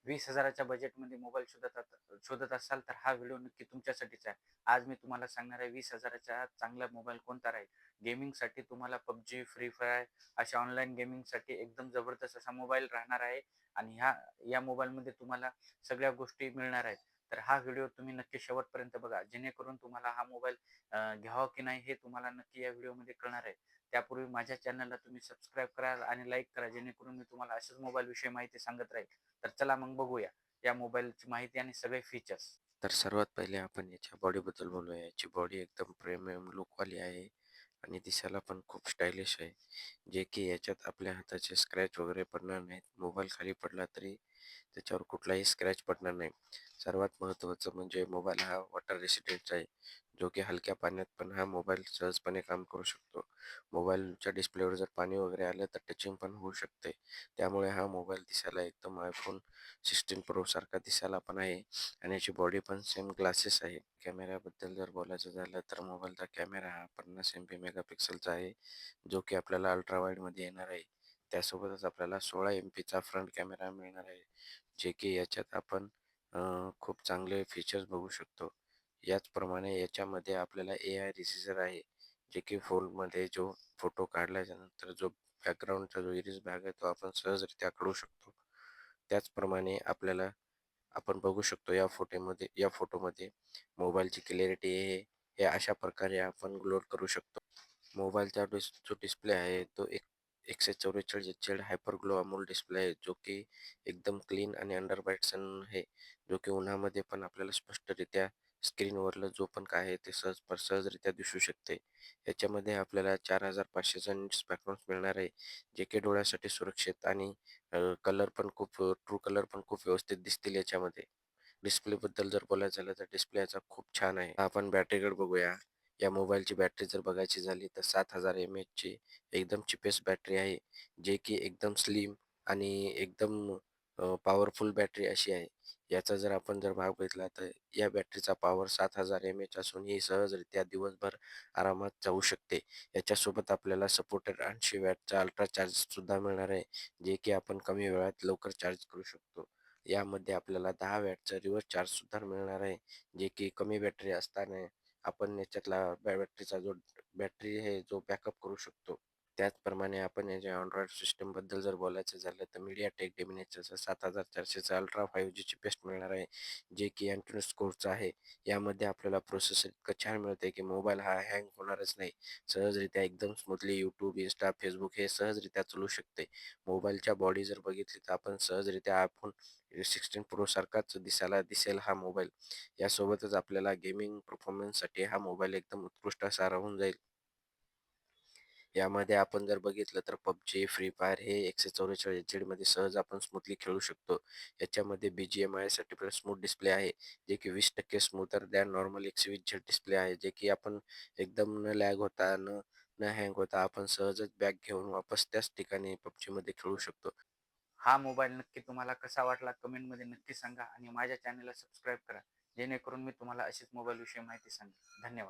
20,000च्या बजेटमध्ये मोबाईल शोधत असाल तर हा व्हिडिओ नक्की तुमच्यासाठीच आहे. आज मी तुम्हाला सांगणार आहे 20,000च्या चांगला मोबाईल कोणता राहील. गेमिंगसाठी तुम्हाला PUBG, फ्री फायर अशा ऑनलाईन गेमिंगसाठी एकदम जबरदस्त असा मोबाईल राहणार आहे आणि या मोबाईलमध्ये तुम्हाला सगळ्या गोष्टी मिळणार आहेत. तर हा व्हिडिओ तुम्ही नक्की शेवटपर्यंत बघा, जेणेकरून तुम्हाला हा मोबाईल घ्यावा की नाही हे तुम्हाला नक्की या व्हिडिओमध्ये कळणार आहे. त्यापूर्वी माझ्या चॅनलला तुम्ही सबस्क्राईब करा आणि लाईक करा, जेणेकरून मी तुम्हाला अशाच मोबाईलविषयी माहिती सांगत राहील. तर चला मग बघूया या मोबाईलची माहिती आणि सगळे फीचर्स. तर सर्वात पहिले आपण याच्या बॉडीबद्दल बोलूया. याची बॉडी एकदम प्रीमियम लुकवाली आहे आणि दिसायला पण खूप स्टायलिश आहे. जे की याच्यात आपल्या हाताचे स्क्रॅच वगैरे पडणार नाहीत. मोबाईल खाली पडला तरी त्याच्यावर कुठलाही स्क्रॅच पडणार नाही. सर्वात महत्त्वाचं म्हणजे मोबाईल हा वॉटर रेसिस्टंट आहे, जो की हलक्या पाण्यात पण हा मोबाईल सहजपणे काम करू शकतो. मोबाईलच्या डिस्प्लेवर जर पाणी वगैरे आलं तर टचिंग पण होऊ शकते. त्यामुळे हा मोबाईल दिसायला एकदम iPhone 16 Pro सारखा दिसायला पण आहे आणि याची बॉडी पण सेम ग्लासेस आहे. कॅमेऱ्याबद्दल जर बोलायचं झालं तर मोबाईलचा कॅमेरा हा 50 MP मेगापिक्सेलचा आहे, जो की आपल्याला अल्ट्रा वाईडमध्ये येणार आहे. त्यासोबतच आपल्याला 16 MPचा फ्रंट कॅमेरा मिळणार आहे, जे की याच्यात आपण खूप चांगले फीचर्स बघू शकतो. याचप्रमाणे याच्यामध्ये आपल्याला AI रिसिझर आहे, जे की फोनमध्ये जो फोटो काढल्याच्यानंतर जो बॅकग्राऊंडचा जो इरेज भाग आहे तो आपण सहजरित्या काढू शकतो. त्याचप्रमाणे आपण बघू शकतो या फोटोमध्ये मोबाईलची क्लॅरिटी हे अशा प्रकारे आपण लोड करू शकतो. मोबाईलचा जो डिस्प्ले आहे तो 144 HZ hyper glow AMOLED display आहे, जो की एकदम क्लीन आणि अंडर बाईट सन आहे, जो की उन्हामध्ये पण आपल्याला स्पष्टरित्या स्क्रीनवरलं जो पण काय आहे ते सहजरित्या दिसू शकते. याच्यामध्ये आपल्याला 4500चा निट्स बॅकग्राऊंड मिळणार आहे, जे की डोळ्यासाठी सुरक्षित आणि कलर पण खूप ट्रू कलर पण खूप व्यवस्थित दिसतील याच्यामध्ये. डिस्प्लेबद्दल जर बोलायचं झालं तर डिस्प्ले याचा खूप छान आहे. आपण बॅटरीकडे बघूया. या मोबाईलची बॅटरी जर बघायची झाली तर 7000 mAhची एकदम चिपेस्ट बॅटरी आहे, जे की एकदम स्लिम आणि एकदम पॉवरफुल बॅटरी अशी आहे. याचा जर भाग बघितला तर या बॅटरीचा पॉवर 7000 mAh असून ही सहजरित्या दिवसभर आरामात चालू शकते. याच्यासोबत आपल्याला सपोर्टेड 80 वॅटचा अल्ट्रा चार्जरसुद्धा मिळणार आहे, जे की आपण कमी वेळात लवकर चार्ज करू शकतो. यामध्ये आपल्याला 10 वॅटचा रिव्हर्स चार्जसुद्धा मिळणार आहे, जे की कमी बॅटरी असताना आपण याच्यातला बॅटरीचा बॅटरी आहे जो बॅकअप करू शकतो. त्याचप्रमाणे आपण याच्या Android सिस्टमबद्दल जर बोलायचं झालं तर MediaTek Dimensity 7400चा अल्ट्रा 5G चिपसेट मिळणार आहे, जे की Adreno स्कोरचं आहे. यामध्ये आपल्याला प्रोसेसर इतकं छान मिळतंय की मोबाईल हा हँग होणारच नाही. सहजरित्या एकदम स्मूथली YouTube, Insta, Facebook हे सहजरित्या चालू शकते. मोबाईलच्या बॉडी जर बघितली तर आपण सहजरित्या iPhone 16 Pro सारखाच दिसेल हा मोबाईल. यासोबतच आपल्याला गेमिंग परफॉर्मन्ससाठी हा मोबाईल एकदम उत्कृष्ट असा राहून जाईल. यामध्ये आपण जर बघितलं तर PUBG, फ्री फायर हे 144 HZमध्ये सहज आपण स्मूथली खेळू शकतो. याच्यामध्ये BGMI सर्टिफाइड स्मूथ डिस्प्ले आहे, जे की 20% स्मूथर दॅन नॉर्मल 120 डिस्प्ले आहे, जे की आपण एकदम न लॅग होता, न हँग होता आपण सहजच बॅक घेऊन वापस त्याच ठिकाणी PUBGमध्ये खेळू शकतो. हा मोबाईल नक्की तुम्हाला कसा वाटला कमेंटमध्ये नक्की सांगा आणि माझ्या चॅनलला सबस्क्राईब करा, जेणेकरून मी तुम्हाला अशीच मोबाईलविषयी माहिती सांगेन. धन्यवाद.